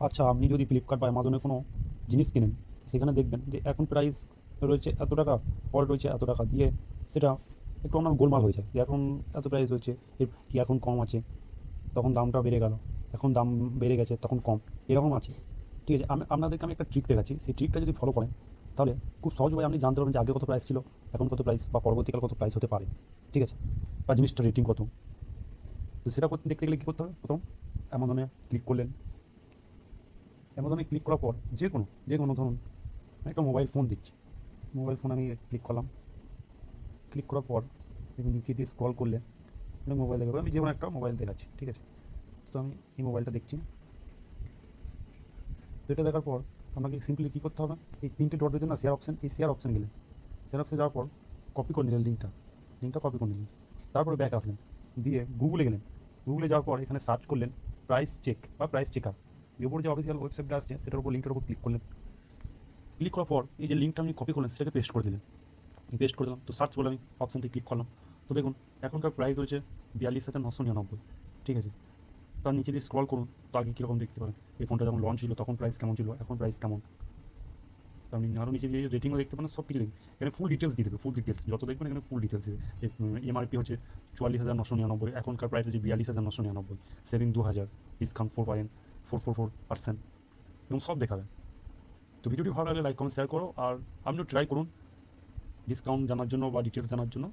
আচ্ছা, আপনি যদি ফ্লিপকার্ট বা অ্যামাজনে কোনো জিনিস কেনেন, সেখানে দেখবেন যে এখন প্রাইস রয়েছে এত টাকা, পরে রয়েছে এত টাকা দিয়ে সেটা একটু আপনার গোলমাল হয়ে যায় যে এখন এত প্রাইস রয়েছে, এর কি এখন কম আছে, তখন দামটা বেড়ে গেল, এখন দাম বেড়ে গেছে তখন কম, এরকম আছে। ঠিক আছে, আপনাদেরকে আমি একটা ট্রিক দেখাচ্ছি, সেই ট্রিকটা যদি ফলো করেন তাহলে খুব সহজভাবে আপনি জানতে পারবেন যে আগে কত প্রাইস ছিল, এখন কত প্রাইস, বা পরবর্তীকাল কত প্রাইস হতে পারে। ঠিক আছে, বা জিনিসটা রেটিং কত। তো সেটা করতে দেখতে গেলে কী করতে হবে, প্রথম অ্যামাজনে ক্লিক করলেন। অ্যামাজনে ক্লিক করার পর যে কোনো ধরুন আমি একটা মোবাইল ফোন দিচ্ছি, মোবাইল ফোন আমি ক্লিক করলাম। ক্লিক করার পর দেখুন নিচে দিয়ে স্ক্রল করলে অনেক মোবাইল দেখাবে, আমি যে কোনো একটা মোবাইল দেখাচ্ছি। ঠিক আছে, তো আমি এই মোবাইলটা দেখছি। তো এটা দেখার পর আপনাকে সিম্পলি কী করতে হবে, এই তিনটে ডট দিয়েছে না শেয়ার অপশান, এই শেয়ার অপশান গেলেন। শেয়ার অপশানে যাওয়ার পর কপি করে নিলেন লিঙ্কটা কপি করে নিলেন। তারপরে ব্যাক আসলেন, দিয়ে গুগলে গেলেন। গুগলে যাওয়ার পর এখানে সার্চ করলেন প্রাইস চেক বা প্রাইস চেকার। এর উপরে যে অফিসিয়াল ওয়েবসাইটটা আসছে সেটার উপর লিঙ্কটার উপর ক্লিক করলেন। ক্লিক করার পর এই যে লিঙ্কটা আপনি কপি করলেন সেটাকে পেস্ট করে দিলেন। পেস্ট করে দিলাম, তো সার্চ বলে আমি অপশানটি ক্লিক করলাম। তো দেখুন এখনকার প্রাইস রয়েছে 42,999। ঠিক আছে, তার নিচে দিয়ে স্ক্রল করুন, তো আগে কীরকম দেখতে পারেন, এই ফোনটা যখন লঞ্চ ছিল তখন প্রাইস কেমন ছিল, এখন প্রাইস কেমন। তো আপনি আরও নিচে দিয়ে রেটিংও দেখতে পারেন, সব কিছু দেখুন। এখানে ফুল ডিটেলস দিয়ে দেবে, ফুল ডিটেলস যত দেখবেন এখানে ফুল ডিটেলস দেবে যে এমআরপি হচ্ছে 44,999, এখনকার প্রাইস হচ্ছে 42,999, সেভিং 2,000, ডিসকাউন্ট 4.444%, এবং সব দেখাবে। তো ভিডিওটি ভালো লাগলে লাইক কমেন্ট শেয়ার করো, আর আপনিও ট্রাই করুন ডিসকাউন্ট জানার জন্য বা ডিটেলস জানার জন্য।